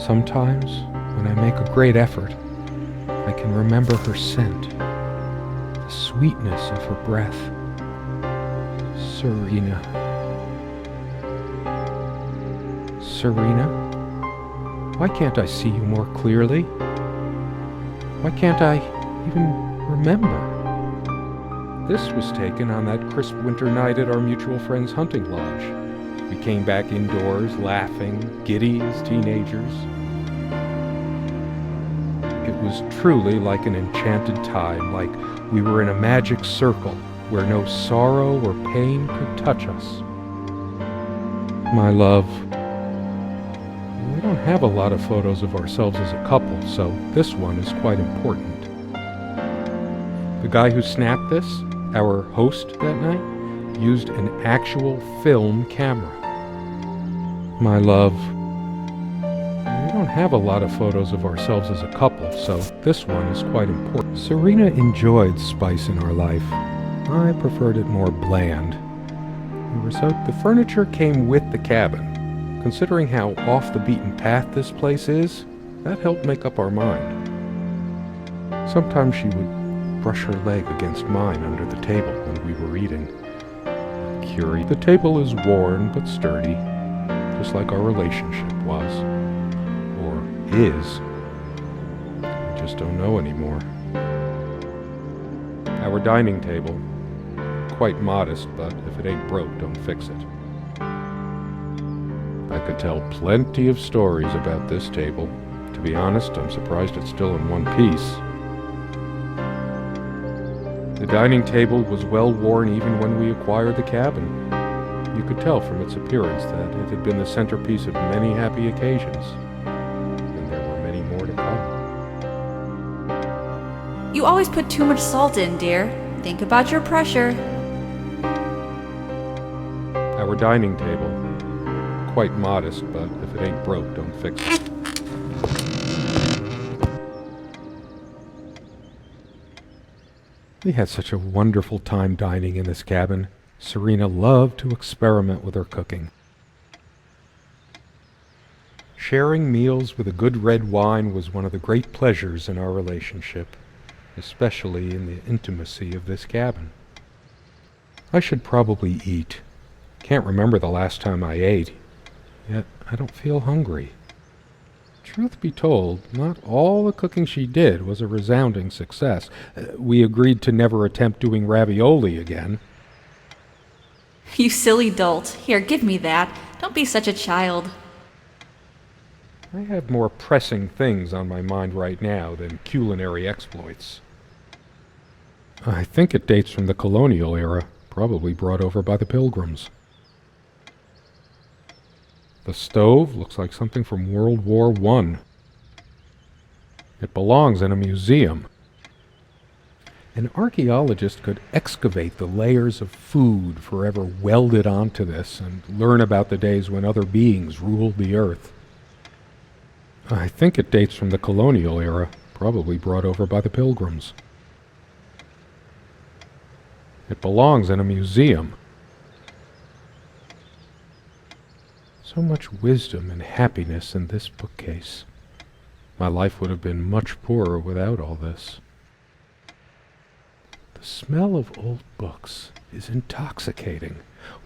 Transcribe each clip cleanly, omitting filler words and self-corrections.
Sometimes, when I make a great effort, I can remember her scent, the sweetness of her breath. Serena. Serena? Why can't I see you more clearly? Why can't I even remember? This was taken on that crisp winter night at our mutual friend's hunting lodge. We came back indoors, laughing, giddy as teenagers. It was truly like an enchanted time, like we were in a magic circle where no sorrow or pain could touch us. My love, we don't have a lot of photos of ourselves as a couple, so this one is quite important. The guy who snapped this, our host that night, used an actual film camera. My love, we don't have a lot of photos of ourselves as a couple, so this one is quite important. Serena enjoyed spice in our life. I preferred it more bland. The furniture came with the cabin. Considering how off the beaten path this place is, that helped make up our mind. Sometimes she would brush her leg against mine under the table when we were eating. Curious. The table is worn but sturdy, just like our relationship was. Or is. I just don't know anymore. Our dining table. Quite modest, but if it ain't broke, don't fix it. I could tell plenty of stories about this table. To be honest, I'm surprised it's still in one piece. The dining table was well worn even when we acquired the cabin. You could tell from its appearance that it had been the centerpiece of many happy occasions. And there were many more to come. You always put too much salt in, dear. Think about your pressure. Our dining table. Quite modest, but if it ain't broke, don't fix it. We had such a wonderful time dining in this cabin. Serena loved to experiment with her cooking. Sharing meals with a good red wine was one of the great pleasures in our relationship, especially in the intimacy of this cabin. I should probably eat. Can't remember the last time I ate, yet I don't feel hungry. Truth be told, not all the cooking she did was a resounding success. We agreed to never attempt doing ravioli again. You silly dolt. Here, give me that. Don't be such a child. I have more pressing things on my mind right now than culinary exploits. I think it dates from the colonial era, probably brought over by the Pilgrims. The stove looks like something from World War I. It belongs in a museum. An archaeologist could excavate the layers of food forever welded onto this and learn about the days when other beings ruled the earth. I think it dates from the colonial era, probably brought over by the Pilgrims. It belongs in a museum. So much wisdom and happiness in this bookcase. My life would have been much poorer without all this. The smell of old books is intoxicating.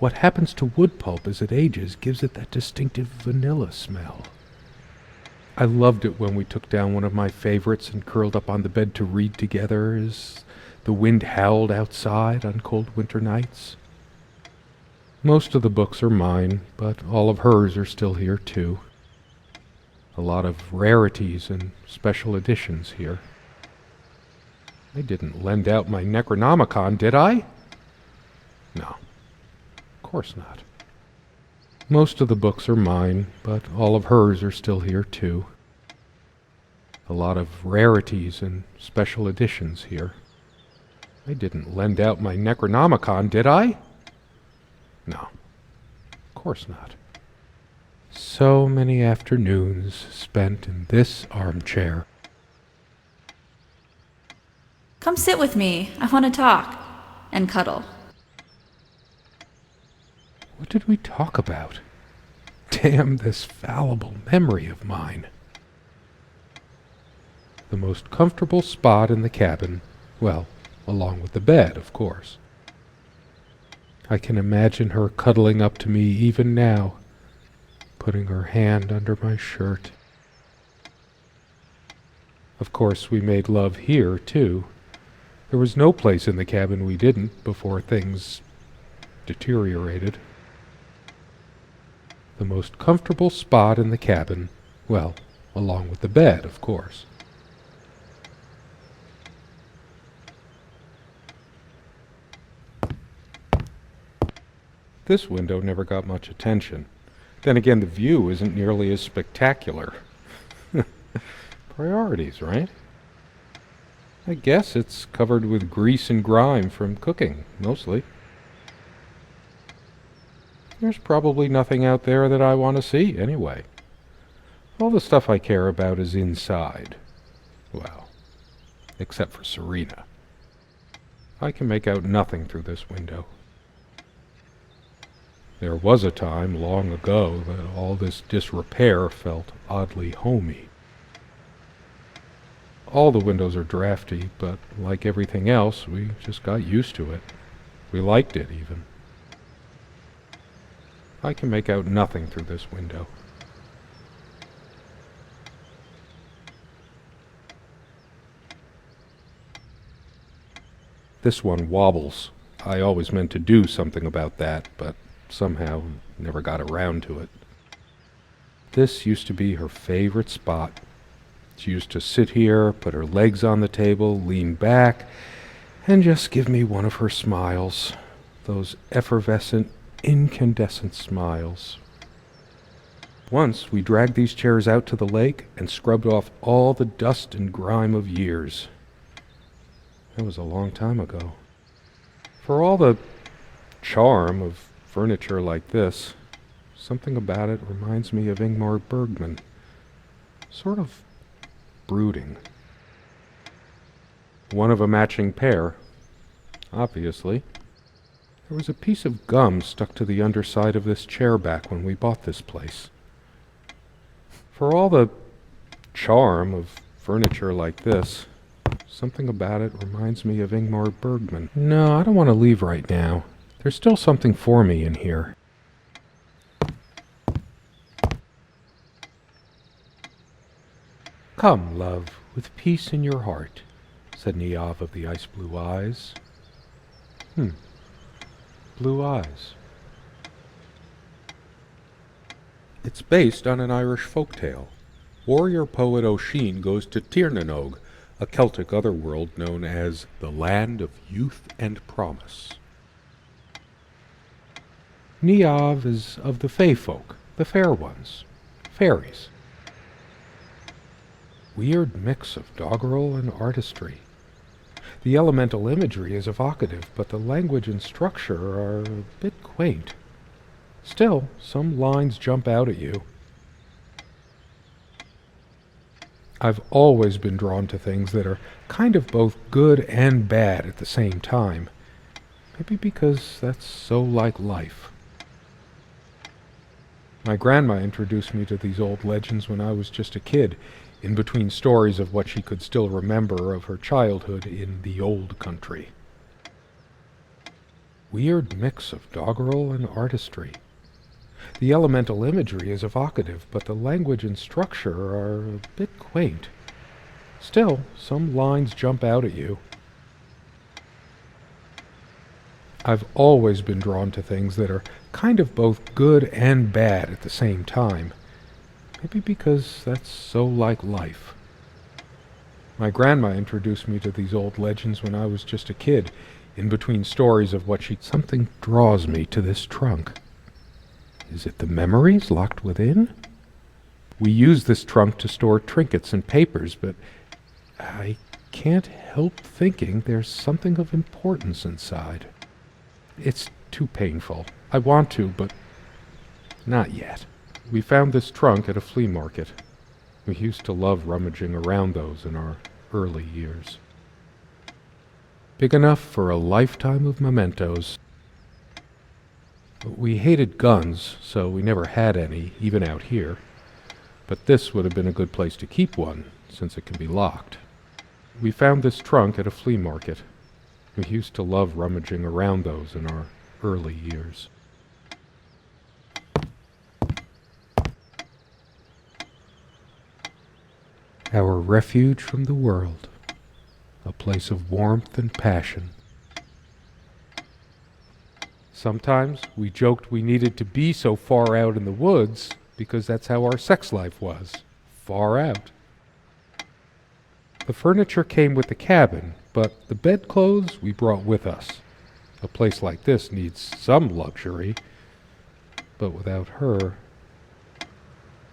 What happens to wood pulp as it ages gives it that distinctive vanilla smell. I loved it when we took down one of my favorites and curled up on the bed to read together as the wind howled outside on cold winter nights. Most of the books are mine, but all of hers are still here too. A lot of rarities and special editions here. I didn't lend out my Necronomicon, did I? No, of course not. Most of the books are mine, but all of hers are still here too. A lot of rarities and special editions here. I didn't lend out my Necronomicon, did I? No, of course not. So many afternoons spent in this armchair. Come sit with me. I want to talk. And cuddle. What did we talk about? Damn this fallible memory of mine. The most comfortable spot in the cabin, well, along with the bed, of course. I can imagine her cuddling up to me even now, putting her hand under my shirt. Of course, we made love here, too. There was no place in the cabin we didn't before things deteriorated. The most comfortable spot in the cabin, well, along with the bed, of course. This window never got much attention. Then again, the view isn't nearly as spectacular. Priorities, right? I guess it's covered with grease and grime from cooking, mostly. There's probably nothing out there that I want to see, anyway. All the stuff I care about is inside. Well, except for Serena. I can make out nothing through this window. There was a time, long ago, that all this disrepair felt oddly homey. All the windows are drafty, but like everything else, we just got used to it. We liked it, even. I can make out nothing through this window. This one wobbles. I always meant to do something about that, but somehow never got around to it. This used to be her favorite spot. She used to sit here, put her legs on the table, lean back, and just give me one of her smiles. Those effervescent, incandescent smiles. Once we dragged these chairs out to the lake and scrubbed off all the dust and grime of years. That was a long time ago. For all the charm of furniture like this, something about it reminds me of Ingmar Bergman. Sort of brooding. One of a matching pair, obviously. There was a piece of gum stuck to the underside of this chair back when we bought this place. For all the charm of furniture like this, something about it reminds me of Ingmar Bergman. No, I don't want to leave right now. There's still something for me in here. Come, love, with peace in your heart, said Niamh of the ice-blue eyes. Blue eyes. It's based on an Irish folktale. Warrior poet Oisin goes to Tirnanog, a Celtic otherworld known as the Land of Youth and Promise. Niamh is of the Fey folk, the fair ones, fairies. Weird mix of doggerel and artistry. The elemental imagery is evocative, but the language and structure are a bit quaint. Still, some lines jump out at you. I've always been drawn to things that are kind of both good and bad at the same time. Maybe because that's so like life. My grandma introduced me to these old legends when I was just a kid, in between stories of what she could still remember of her childhood in the old country. Weird mix of doggerel and artistry. The elemental imagery is evocative, but the language and structure are a bit quaint. Still, some lines jump out at you. I've always been drawn to things that are kind of both good and bad at the same time. Maybe because that's so like life. My grandma introduced me to these old legends when I was just a kid, in between stories of what she... Something draws me to this trunk. Is it the memories locked within? We use this trunk to store trinkets and papers, but I can't help thinking there's something of importance inside. It's too painful. I want to, but not yet. We found this trunk at a flea market. We used to love rummaging around those in our early years. Big enough for a lifetime of mementos. We hated guns, so we never had any, even out here. But this would have been a good place to keep one, since it can be locked. We found this trunk at a flea market. We used to love rummaging around those in our early years. Our refuge from the world, a place of warmth and passion. Sometimes we joked we needed to be so far out in the woods because that's how our sex life was, far out. The furniture came with the cabin, but the bedclothes we brought with us. A place like this needs some luxury, but without her,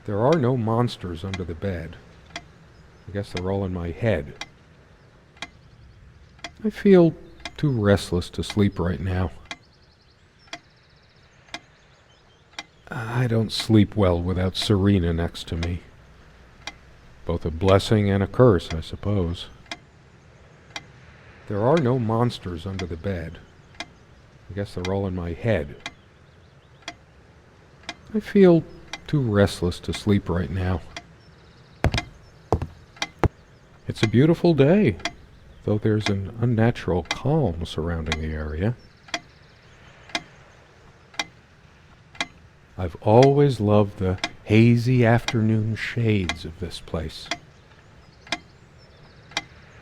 there are no monsters under the bed. I guess they're all in my head. I feel too restless to sleep right now. I don't sleep well without Serena next to me. Both a blessing and a curse, I suppose. There are no monsters under the bed. I guess they're all in my head. I feel too restless to sleep right now. It's a beautiful day, though there's an unnatural calm surrounding the area. I've always loved the hazy afternoon shades of this place.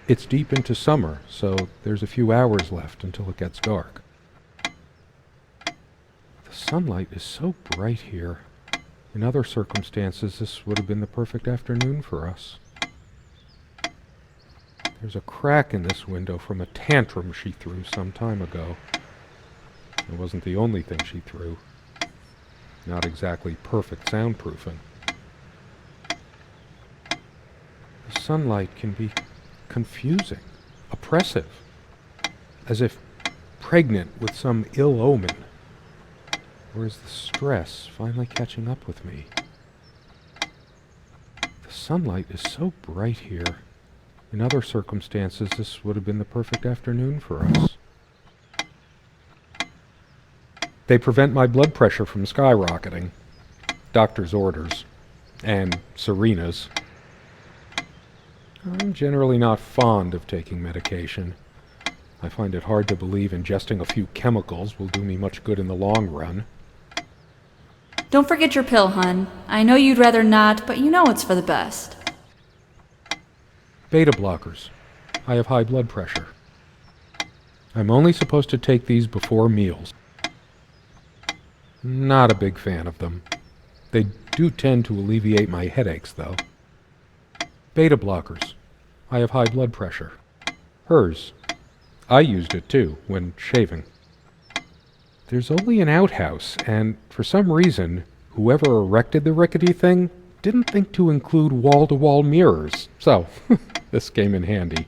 It's deep into summer, so there's a few hours left until it gets dark. The sunlight is so bright here. In other circumstances, this would have been the perfect afternoon for us. There's a crack in this window from a tantrum she threw some time ago. It wasn't the only thing she threw. Not exactly perfect soundproofing. The sunlight can be confusing, oppressive, as if pregnant with some ill omen. Or is the stress finally catching up with me? The sunlight is so bright here. In other circumstances, this would have been the perfect afternoon for us. They prevent my blood pressure from skyrocketing. Doctor's orders. And Serena's. I'm generally not fond of taking medication. I find it hard to believe ingesting a few chemicals will do me much good in the long run. Don't forget your pill, hun. I know you'd rather not, but you know it's for the best. Beta blockers. I have high blood pressure. I'm only supposed to take these before meals. Not a big fan of them. They do tend to alleviate my headaches, though. Beta blockers. I have high blood pressure. Hers. I used it, too, when shaving. There's only an outhouse, and for some reason, whoever erected the rickety thing didn't think to include wall-to-wall mirrors, so this came in handy.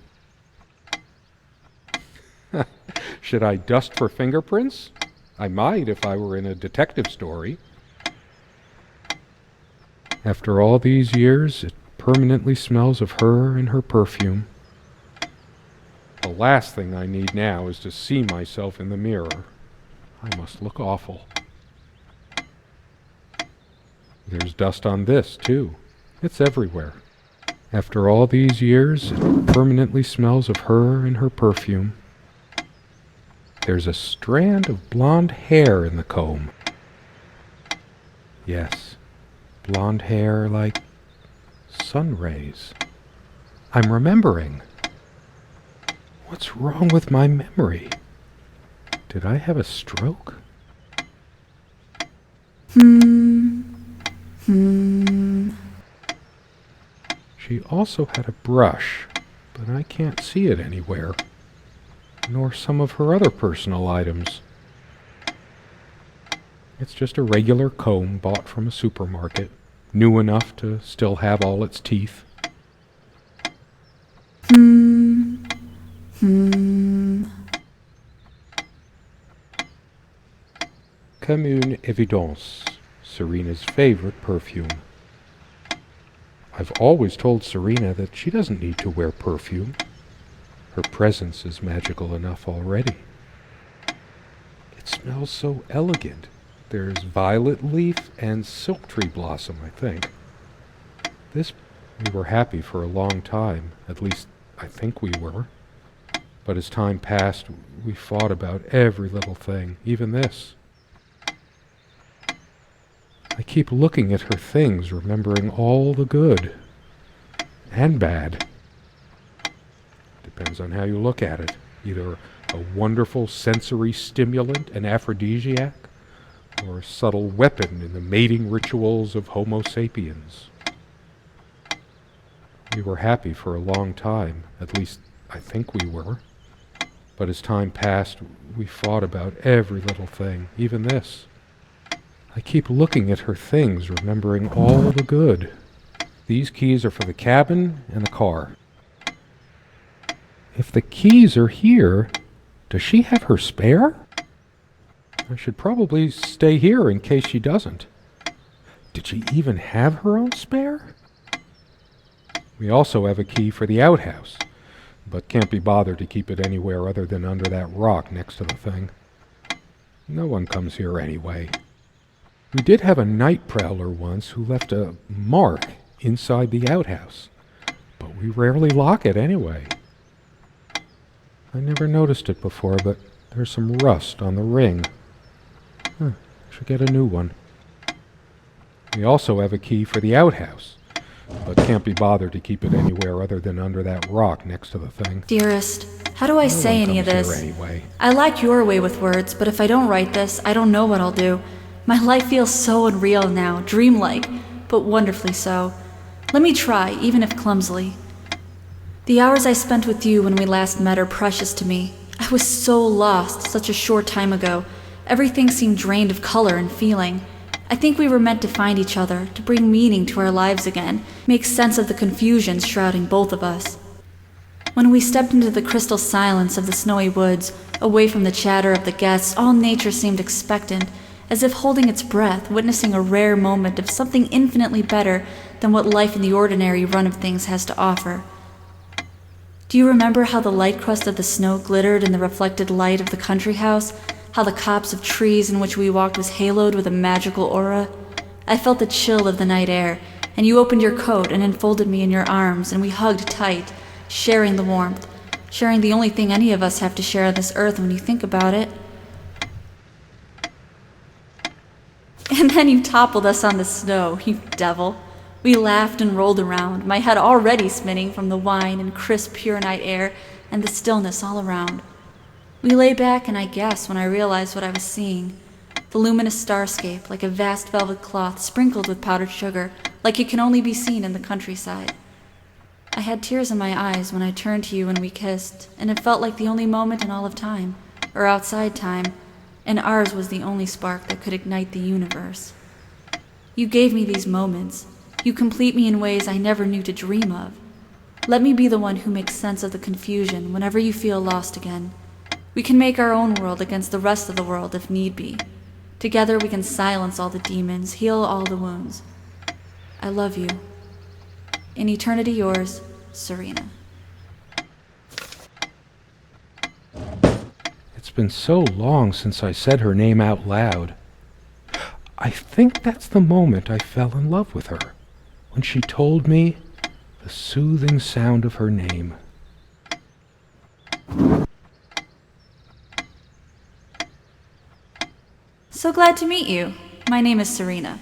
Should I dust for fingerprints? I might if I were in a detective story. After all these years, it permanently smells of her and her perfume. The last thing I need now is to see myself in the mirror. I must look awful. There's dust on this, too. It's everywhere. After all these years, it permanently smells of her and her perfume. There's a strand of blonde hair in the comb. Yes, blonde hair like sun rays. I'm remembering. What's wrong with my memory? Did I have a stroke? She also had a brush, but I can't see it anywhere. Nor some of her other personal items. It's just a regular comb bought from a supermarket, new enough to still have all its teeth. Comme une évidence, Serena's favorite perfume. I've always told Serena that she doesn't need to wear perfume. Her presence is magical enough already. It smells so elegant. There's violet leaf and silk tree blossom, I think. This We were happy for a long time, at least I think we were. But as time passed, we fought about every little thing, even this. I keep looking at her things, remembering all the good and bad. Depends on how you look at it. Either a wonderful sensory stimulant and aphrodisiac, or a subtle weapon in the mating rituals of Homo sapiens. We were happy for a long time, at least I think we were. But as time passed, we fought about every little thing, even this. I keep looking at her things, remembering all the good. These keys are for the cabin and the car. If the keys are here, does she have her spare? I should probably stay here in case she doesn't. Did she even have her own spare? We also have a key for the outhouse, but can't be bothered to keep it anywhere other than under that rock next to the thing. No one comes here anyway. We did have a night prowler once who left a mark inside the outhouse, but we rarely lock it anyway. I never noticed it before, but there's some rust on the ring. Should get a new one. We also have a key for the outhouse, but can't be bothered to keep it anywhere other than under that rock next to the thing. Dearest, how do I say any of this? Anyway. I like your way with words, but if I don't write this, I don't know what I'll do. My life feels so unreal now, dreamlike, but wonderfully so. Let me try, even if clumsily. The hours I spent with you when we last met are precious to me. I was so lost such a short time ago. Everything seemed drained of color and feeling. I think we were meant to find each other, to bring meaning to our lives again, make sense of the confusion shrouding both of us. When we stepped into the crystal silence of the snowy woods, away from the chatter of the guests, all nature seemed expectant, as if holding its breath, witnessing a rare moment of something infinitely better than what life in the ordinary run of things has to offer. Do you remember how the light crust of the snow glittered in the reflected light of the country house? How the copse of trees in which we walked was haloed with a magical aura? I felt the chill of the night air, and you opened your coat and enfolded me in your arms, and we hugged tight, sharing the warmth, sharing the only thing any of us have to share on this earth when you think about it. And then you toppled us on the snow, you devil. We laughed and rolled around, my head already spinning from the wine and crisp, pure night air and the stillness all around. We lay back, and I gasped when I realized what I was seeing. The luminous starscape, like a vast velvet cloth sprinkled with powdered sugar, like it can only be seen in the countryside. I had tears in my eyes when I turned to you and we kissed, and it felt like the only moment in all of time, or outside time, and ours was the only spark that could ignite the universe. You gave me these moments. You complete me in ways I never knew to dream of. Let me be the one who makes sense of the confusion whenever you feel lost again. We can make our own world against the rest of the world if need be. Together we can silence all the demons, heal all the wounds. I love you. In eternity yours, Serena. It's been so long since I said her name out loud. I think that's the moment I fell in love with her, when she told me the soothing sound of her name. So glad to meet you. My name is Serena.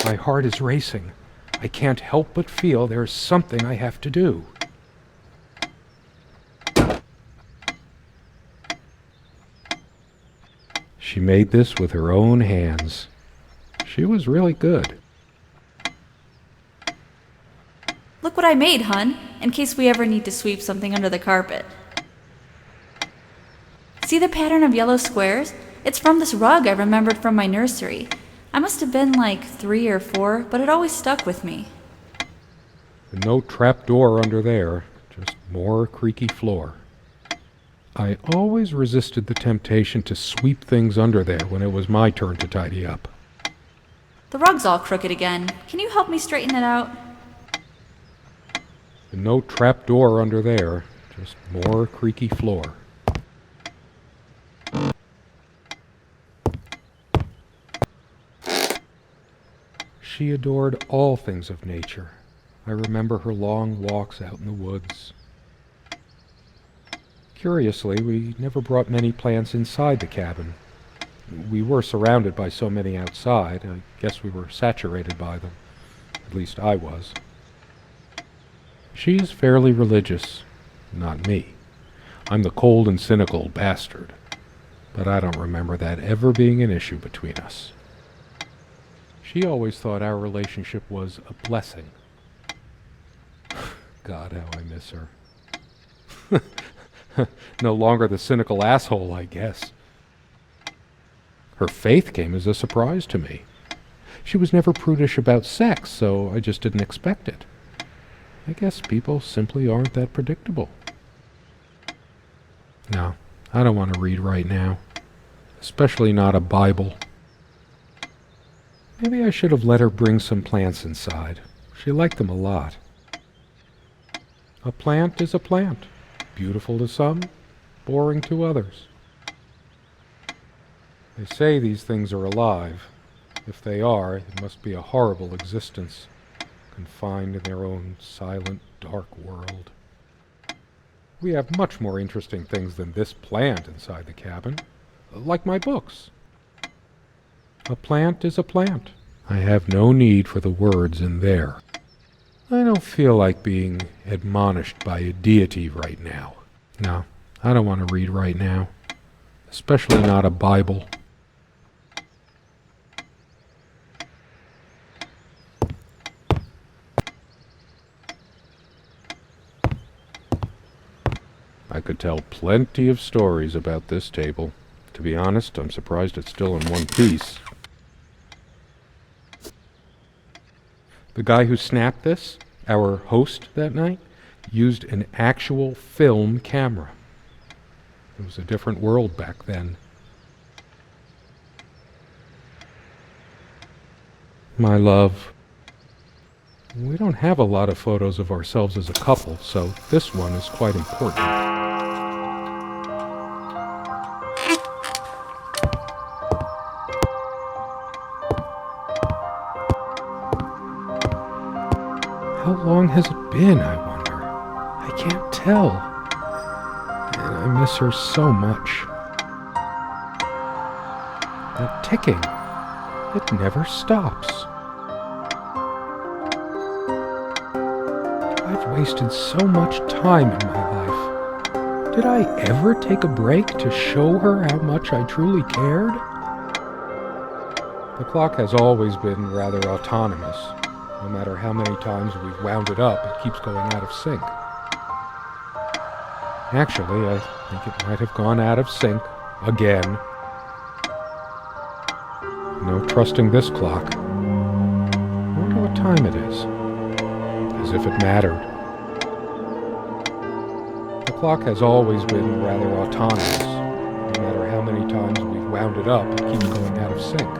My heart is racing. I can't help but feel there's something I have to do. She made this with her own hands. She was really good. Look what I made, hun, in case we ever need to sweep something under the carpet. See the pattern of yellow squares? It's from this rug I remembered from my nursery. I must have been like 3 or 4, but it always stuck with me. No trap door under there, just more creaky floor. I always resisted the temptation to sweep things under there when it was my turn to tidy up. The rug's all crooked again. Can you help me straighten it out? And no trap door under there, just more creaky floor. She adored all things of nature. I remember her long walks out in the woods. Curiously, we never brought many plants inside the cabin. We were surrounded by so many outside, I guess we were saturated by them. At least I was. She is fairly religious. Not me. I'm the cold and cynical bastard. But I don't remember that ever being an issue between us. She always thought our relationship was a blessing. God, how I miss her. No longer the cynical asshole, I guess. Her faith came as a surprise to me. She was never prudish about sex, so I just didn't expect it. I guess people simply aren't that predictable. No, I don't want to read right now. Especially not a Bible. Maybe I should have let her bring some plants inside. She liked them a lot. A plant is a plant. Beautiful to some, boring to others. They say these things are alive. If they are, it must be a horrible existence, confined in their own silent, dark world. We have much more interesting things than this plant inside the cabin, like my books. A plant is a plant. I have no need for the words in there. I don't feel like being admonished by a deity right now. No, I don't want to read right now. Especially not a Bible. I could tell plenty of stories about this table. To be honest, I'm surprised it's still in one piece. The guy who snapped this, our host that night, used an actual film camera. It was a different world back then. My love, we don't have a lot of photos of ourselves as a couple, so this one is quite important. How long has it been, I wonder? I can't tell. And I miss her so much. That ticking, it never stops. I've wasted so much time in my life. Did I ever take a break to show her how much I truly cared? The clock has always been rather autonomous. No matter how many times we've wound it up, it keeps going out of sync. Actually, I think it might have gone out of sync again. No trusting this clock. I wonder what time it is. As if it mattered. The clock has always been rather autonomous. No matter how many times we've wound it up, it keeps going out of sync.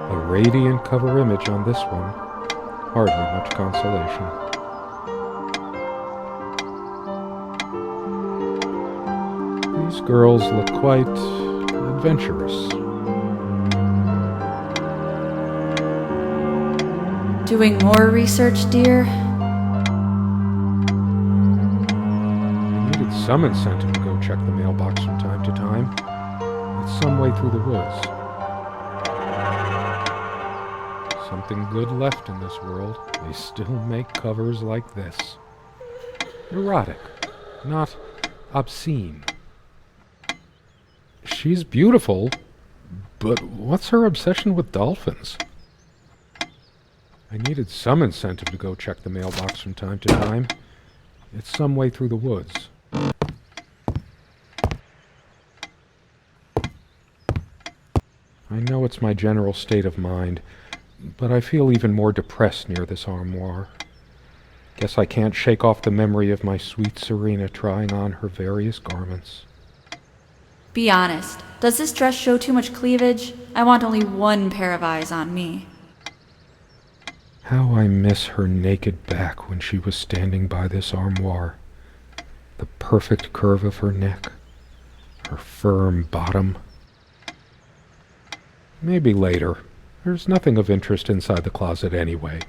A radiant cover image on this one. Hardly much consolation. These girls look quite adventurous. Doing more research, dear? I needed some incentive to go check the mailbox from time to time. It's some way through the woods. Something good left in this world. They still make covers like this. Erotic, not obscene. She's beautiful, but what's her obsession with dolphins? I needed some incentive to go check the mailbox from time to time. It's some way through the woods. I know it's my general state of mind, but I feel even more depressed near this armoire. Guess I can't shake off the memory of my sweet Serena trying on her various garments. Be honest. Does this dress show too much cleavage? I want only one pair of eyes on me. How I miss her naked back when she was standing by this armoire. The perfect curve of her neck, her firm bottom. Maybe later. There's nothing of interest inside the closet anyway.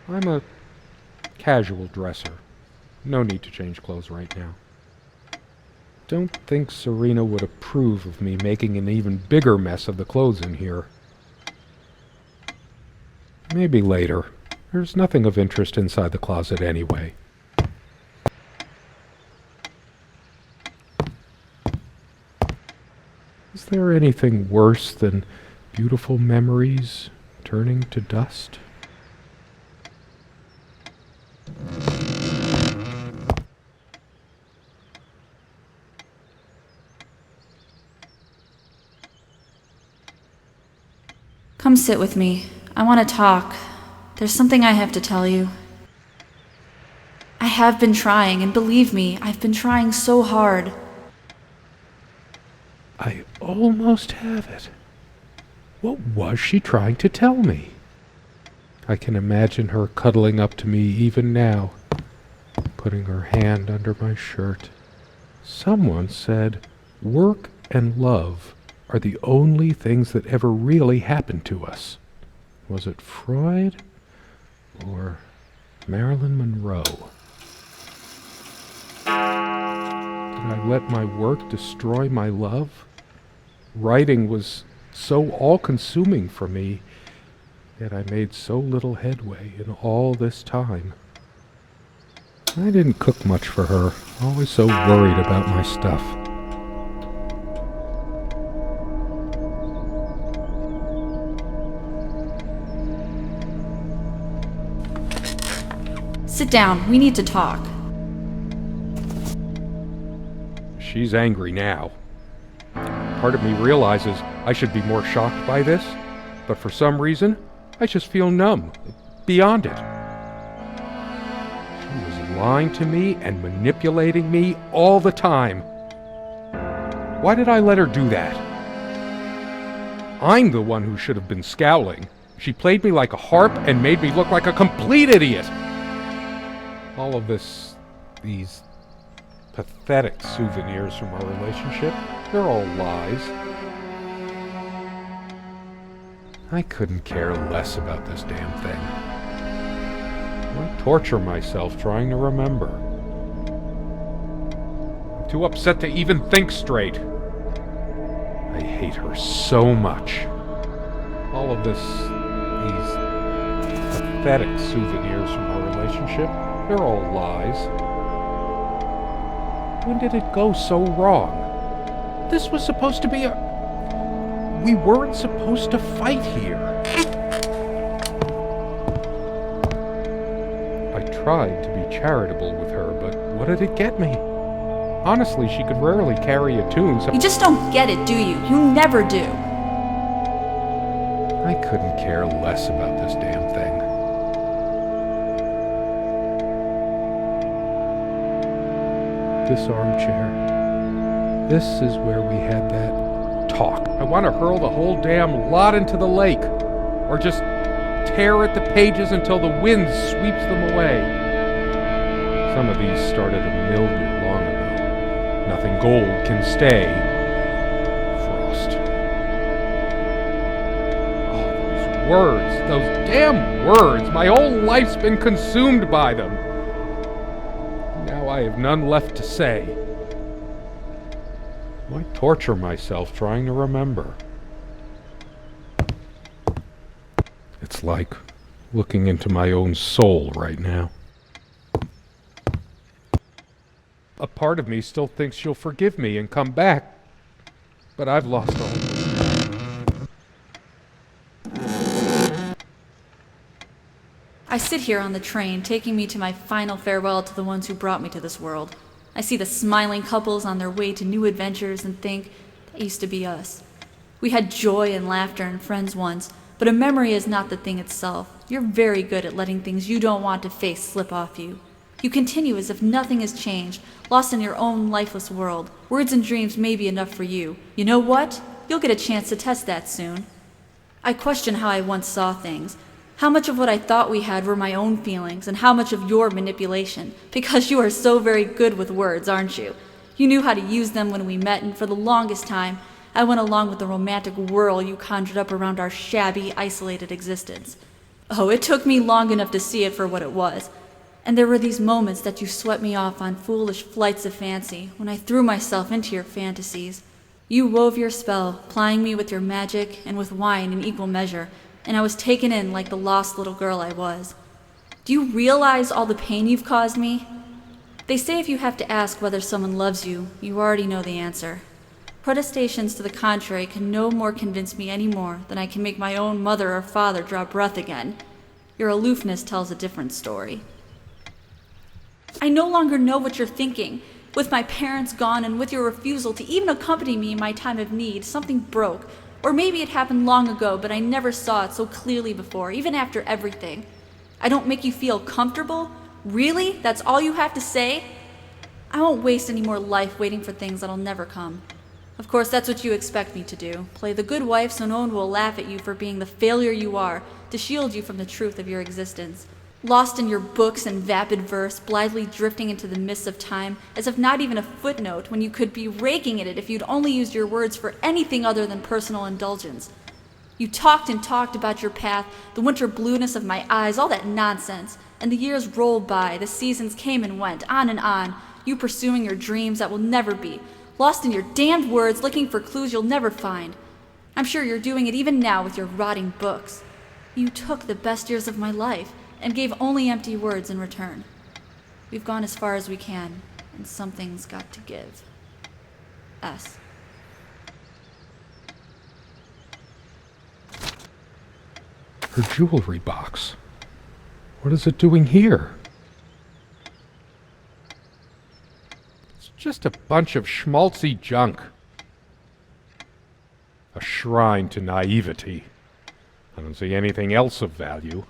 I'm a casual dresser. No need to change clothes right now. Don't think Serena would approve of me making an even bigger mess of the clothes in here. Maybe later. There's nothing of interest inside the closet anyway. Is there anything worse than beautiful memories turning to dust? Come sit with me. I want to talk. There's something I have to tell you. I have been trying, and believe me, I've been trying so hard. I almost have it. What was she trying to tell me? I can imagine her cuddling up to me even now, putting her hand under my shirt. Someone said, work and love are the only things that ever really happened to us. Was it Freud or Marilyn Monroe? Did I let my work destroy my love? Writing was so all-consuming for me, yet I made so little headway in all this time. I didn't cook much for her, always so worried about my stuff. Sit down, we need to talk. She's angry now. Part of me realizes I should be more shocked by this, but for some reason, I just feel numb, beyond it. She was lying to me and manipulating me all the time. Why did I let her do that? I'm the one who should have been scowling. She played me like a harp and made me look like a complete idiot. All of these pathetic souvenirs from our relationship, they're all lies. I couldn't care less about this damn thing. I torture myself trying to remember. I'm too upset to even think straight. I hate her so much. All of these pathetic souvenirs from our relationship, they're all lies. When did it go so wrong? This was supposed to be we weren't supposed to fight here. I tried to be charitable with her, but what did it get me? Honestly, she could rarely carry a tune, so You just don't get it, do you? You never do. I couldn't care less about this damn thing. This armchair. This is where we had that talk. I want to hurl the whole damn lot into the lake. Or just tear at the pages until the wind sweeps them away. Some of these started to mildew long ago. Nothing gold can stay. Frost. Oh, those words. Those damn words. My whole life's been consumed by them. Now I have none left to say. Why torture myself trying to remember? It's like looking into my own soul right now. A part of me still thinks she'll forgive me and come back, but I've lost all hope. I sit here on the train, taking me to my final farewell to the ones who brought me to this world. I see the smiling couples on their way to new adventures and think, that used to be us. We had joy and laughter and friends once, but a memory is not the thing itself. You're very good at letting things you don't want to face slip off you. You continue as if nothing has changed, lost in your own lifeless world. Words and dreams may be enough for you. You know what? You'll get a chance to test that soon. I question how I once saw things. How much of what I thought we had were my own feelings, and how much of your manipulation? Because you are so very good with words, aren't you? You knew how to use them when we met, and for the longest time, I went along with the romantic whirl you conjured up around our shabby, isolated existence. Oh, it took me long enough to see it for what it was. And there were these moments that you swept me off on foolish flights of fancy, when I threw myself into your fantasies. You wove your spell, plying me with your magic and with wine in equal measure, and I was taken in like the lost little girl I was. Do you realize all the pain you've caused me? They say if you have to ask whether someone loves you, you already know the answer. Protestations to the contrary can no more convince me any more than I can make my own mother or father draw breath again. Your aloofness tells a different story. I no longer know what you're thinking. With my parents gone and with your refusal to even accompany me in my time of need, something broke. Or maybe it happened long ago, but I never saw it so clearly before, even after everything. I don't make you feel comfortable? Really? That's all you have to say? I won't waste any more life waiting for things that'll never come. Of course, that's what you expect me to do. Play the good wife so no one will laugh at you for being the failure you are, to shield you from the truth of your existence. Lost in your books and vapid verse, blithely drifting into the mists of time, as if not even a footnote, when you could be raking at it if you'd only used your words for anything other than personal indulgence. You talked and talked about your path, the winter blueness of my eyes, all that nonsense, and the years rolled by, the seasons came and went, on, you pursuing your dreams that will never be, lost in your damned words, looking for clues you'll never find. I'm sure you're doing it even now with your rotting books. You took the best years of my life, and gave only empty words in return. We've gone as far as we can, and something's got to give. S. Her jewelry box. What is it doing here? It's just a bunch of schmaltzy junk. A shrine to naivety. I don't see anything else of value.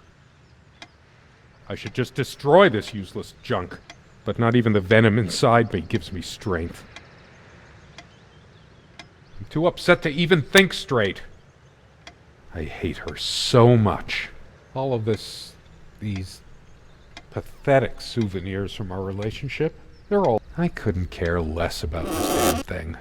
I should just destroy this useless junk, but not even the venom inside me gives me strength. I'm too upset to even think straight. I hate her so much. All of these pathetic souvenirs from our relationship, I couldn't care less about this damn thing.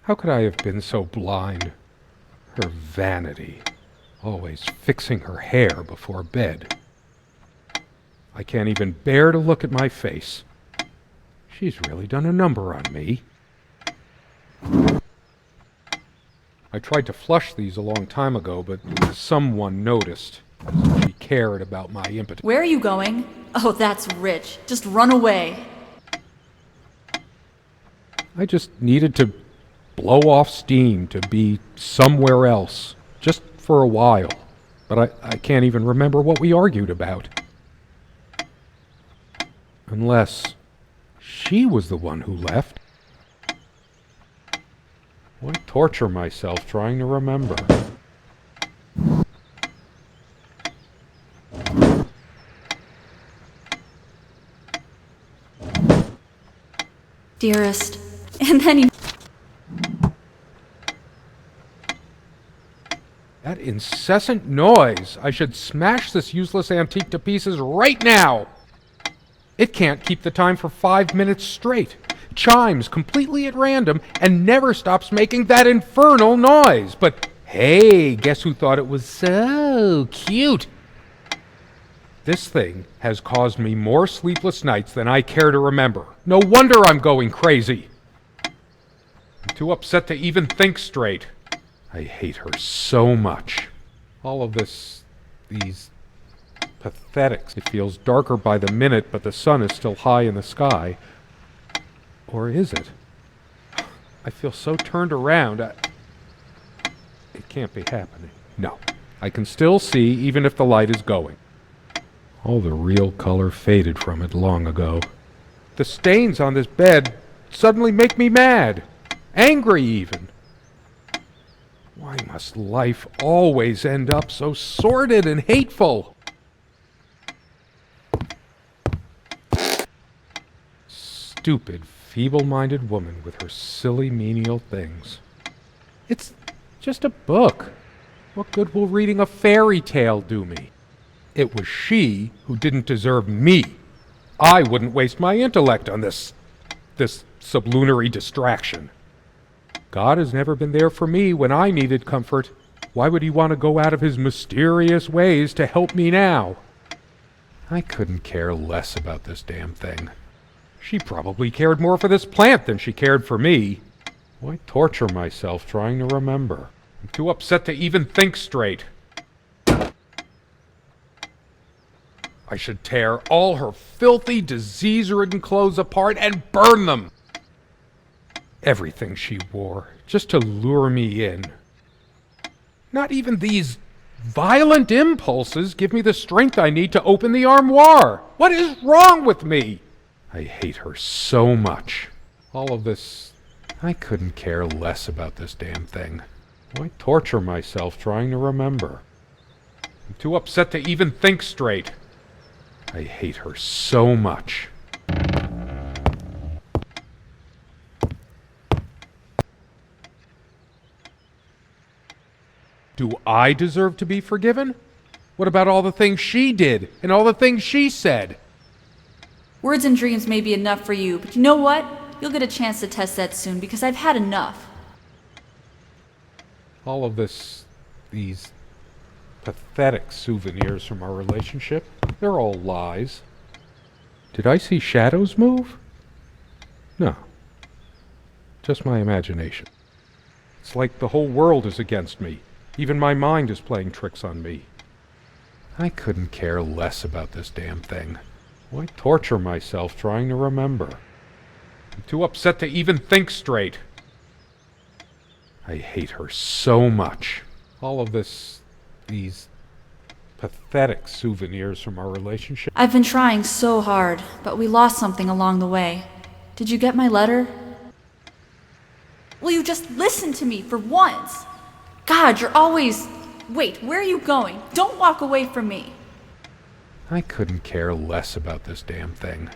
How could I have been so blind? Her vanity, always fixing her hair before bed. I can't even bear to look at my face. She's really done a number on me. I tried to flush these a long time ago, but someone noticed. She cared about my impotence. Where are you going? Oh, that's rich. Just run away. I just needed to blow off steam, to be somewhere else, just for a while. But I can't even remember what we argued about. Unless she was the one who left. Why torture myself trying to remember? Dearest. And then he... That incessant noise! I should smash this useless antique to pieces right now! It can't keep the time for 5 minutes straight. Chimes completely at random and never stops making that infernal noise. But hey, guess who thought it was so cute? This thing has caused me more sleepless nights than I care to remember. No wonder I'm going crazy. I'm too upset to even think straight. I hate her so much. All of these pathetics. It feels darker by the minute, but the sun is still high in the sky. Or is it? I feel so turned around. It can't be happening. No. I can still see, even if the light is going. All the real color faded from it long ago. The stains on this bed suddenly make me mad. Angry, even. Why must life always end up so sordid and hateful? Stupid, feeble-minded woman with her silly menial things. It's just a book. What good will reading a fairy tale do me? It was she who didn't deserve me. I wouldn't waste my intellect on this sublunary distraction. God has never been there for me when I needed comfort. Why would he want to go out of his mysterious ways to help me now? I couldn't care less about this damn thing. She probably cared more for this plant than she cared for me. Why torture myself trying to remember? I'm too upset to even think straight. I should tear all her filthy, disease-ridden clothes apart and burn them. Everything she wore, just to lure me in. Not even these violent impulses give me the strength I need to open the armoire. What is wrong with me? I hate her so much. All of this, I couldn't care less about this damn thing. Why torture myself trying to remember? I'm too upset to even think straight. I hate her so much. Do I deserve to be forgiven? What about all the things she did and all the things she said? Words and dreams may be enough for you, but you know what? You'll get a chance to test that soon because I've had enough. All of these pathetic souvenirs from our relationship, they're all lies. Did I see shadows move? No. Just my imagination. It's like the whole world is against me. Even my mind is playing tricks on me. I couldn't care less about this damn thing. Why torture myself trying to remember? I'm too upset to even think straight. I hate her so much. All of these pathetic souvenirs from our relationship. I've been trying so hard, but we lost something along the way. Did you get my letter? Will you just listen to me for once? God, you're always... Wait, where are you going? Don't walk away from me. I couldn't care less about this damn thing.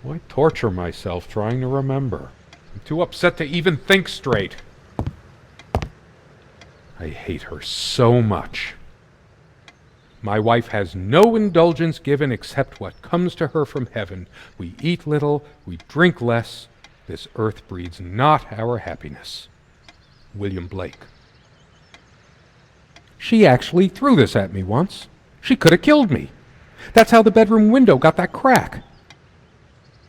Why torture myself trying to remember? I'm too upset to even think straight. I hate her so much. My wife has no indulgence given except what comes to her from heaven. We eat little, we drink less. This earth breeds not our happiness. William Blake. She actually threw this at me once. She could have killed me. That's how the bedroom window got that crack.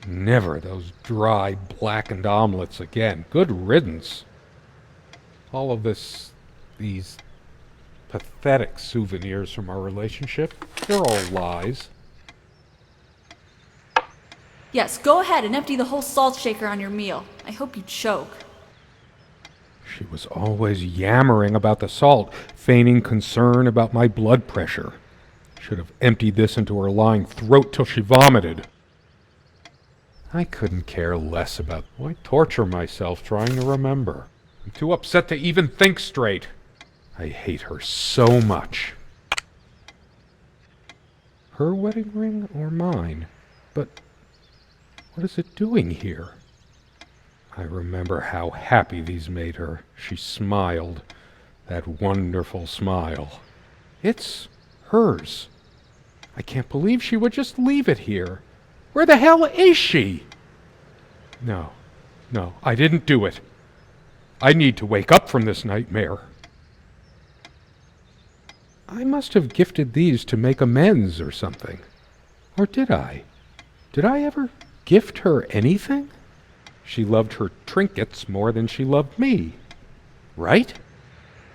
Never those dry, blackened omelets again. Good riddance. All of these pathetic souvenirs from our relationship, they're all lies. Yes, go ahead and empty the whole salt shaker on your meal. I hope you choke. She was always yammering about the salt, feigning concern about my blood pressure. Should have emptied this into her lying throat till she vomited. I couldn't care less about... Why torture myself trying to remember? I'm too upset to even think straight. I hate her so much. Her wedding ring or mine? But what is it doing here? I remember how happy these made her. She smiled. That wonderful smile. It's hers. I can't believe she would just leave it here. Where the hell is she? No, I didn't do it. I need to wake up from this nightmare. I must have gifted these to make amends or something. Or did I? Did I ever gift her anything? She loved her trinkets more than she loved me. Right?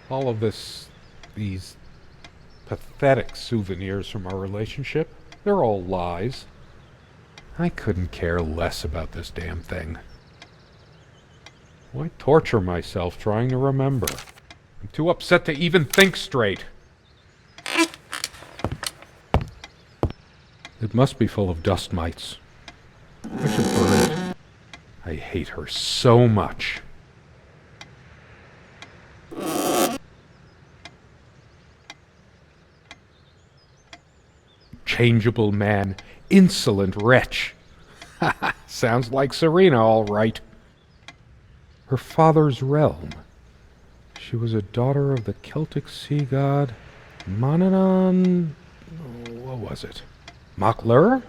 All of these pathetic souvenirs from our relationship, they're all lies. I couldn't care less about this damn thing. Why torture myself trying to remember? I'm too upset to even think straight. It must be full of dust mites. I should burn it. I hate her so much. unchangeable man, insolent wretch. Sounds like Serena, all right. Her father's realm. She was a daughter of the Celtic sea god Manannán. What was it? Maclur?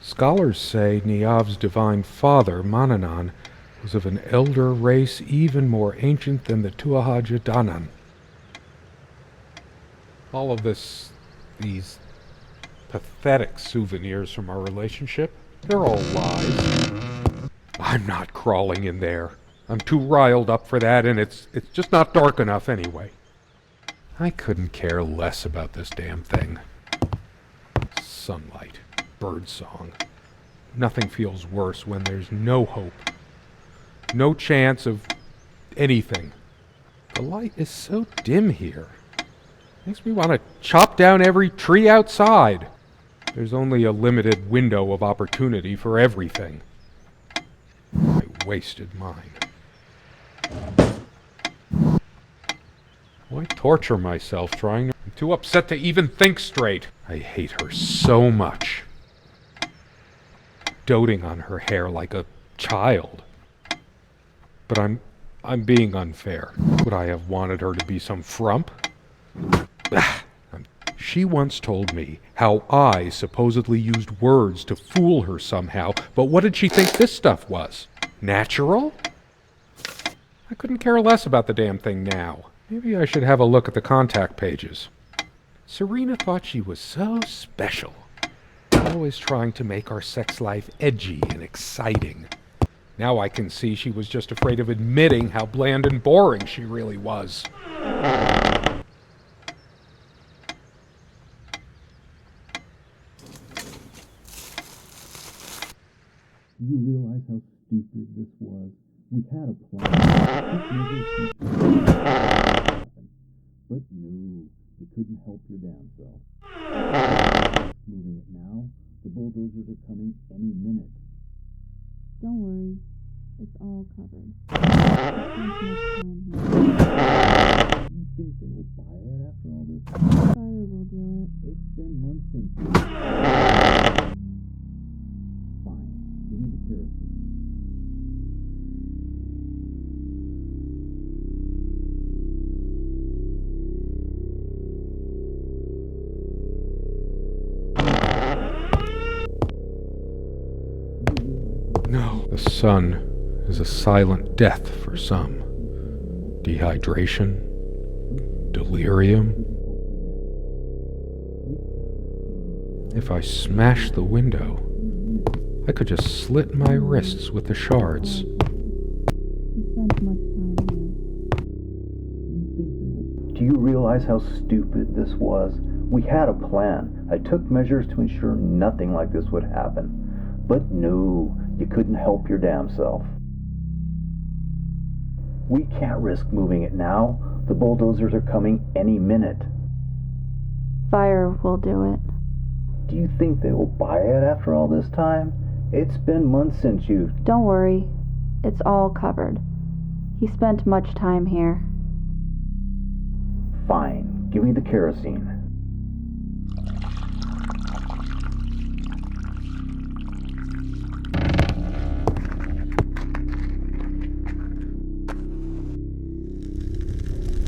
Scholars say Niamh's divine father, Manannán, was of an elder race even more ancient than the Tuatha Danann. All of these pathetic souvenirs from our relationship, they're all lies. I'm not crawling in there. I'm too riled up for that, and it's just not dark enough anyway. I couldn't care less about this damn thing. Sunlight, birdsong. Nothing feels worse when there's no hope. No chance of anything. The light is so dim here. Makes me want to chop down every tree outside. There's only a limited window of opportunity for everything. I wasted mine. Why torture myself trying to... I'm too upset to even think straight. I hate her so much. Doting on her hair like a child. But I'm being unfair. Would I have wanted her to be some frump? She once told me how I supposedly used words to fool her somehow, but what did she think this stuff was? Natural? I couldn't care less about the damn thing now. Maybe I should have a look at the contact pages. Serena thought she was so special. Always trying to make our sex life edgy and exciting. Now I can see she was just afraid of admitting how bland and boring she really was. Do you realize how stupid this was? We had a plan. But no, you couldn't help your damn self. Moving it now, the bulldozers are coming any minute. Don't worry, it's all covered. Do you think they will buy it after all this? Fire will do it. It's been months since you... Fine, give me the kerosene. No, the sun is a silent death for some. Dehydration, delirium. If I smash the window, I could just slit my wrists with the shards. You spent much time here. Do you realize how stupid this was? We had a plan. I took measures to ensure nothing like this would happen. But no, you couldn't help your damn self. We can't risk moving it now. The bulldozers are coming any minute. Fire will do it. Do you think they will buy it after all this time? It's been months since you... Don't worry, it's all covered. He spent much time here. Fine, give me the kerosene.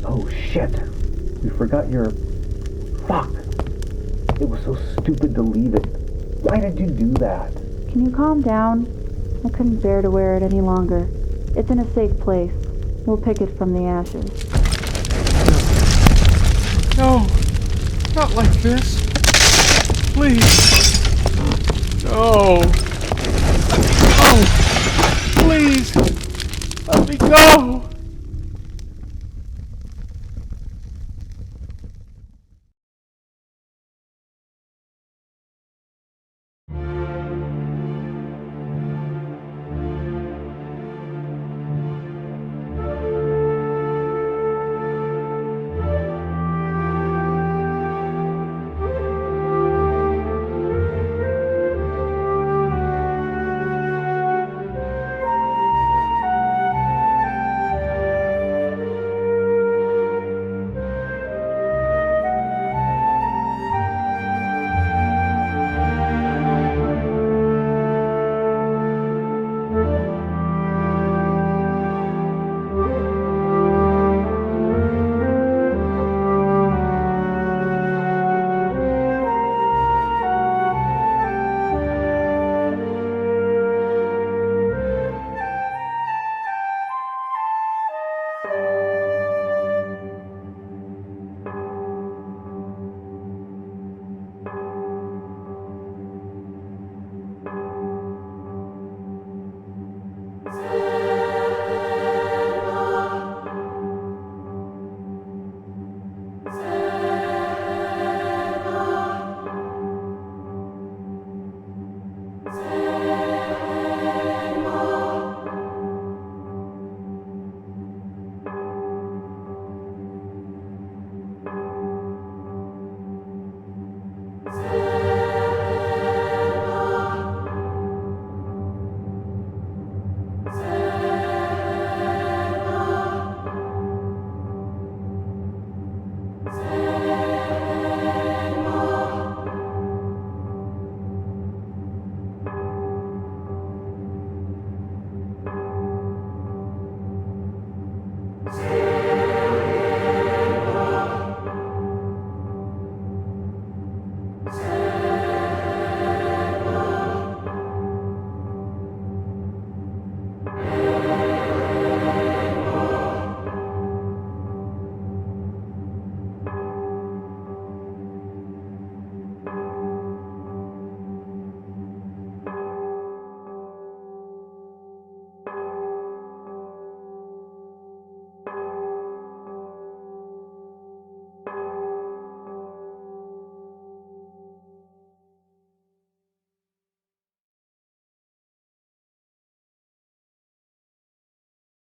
Oh shit! We forgot your... Fuck! It was so stupid to leave it. Why did you do that? Can you calm down? I couldn't bear to wear it any longer. It's in a safe place. We'll pick it from the ashes. No, not like this. Please. No. Oh, please. Let me go.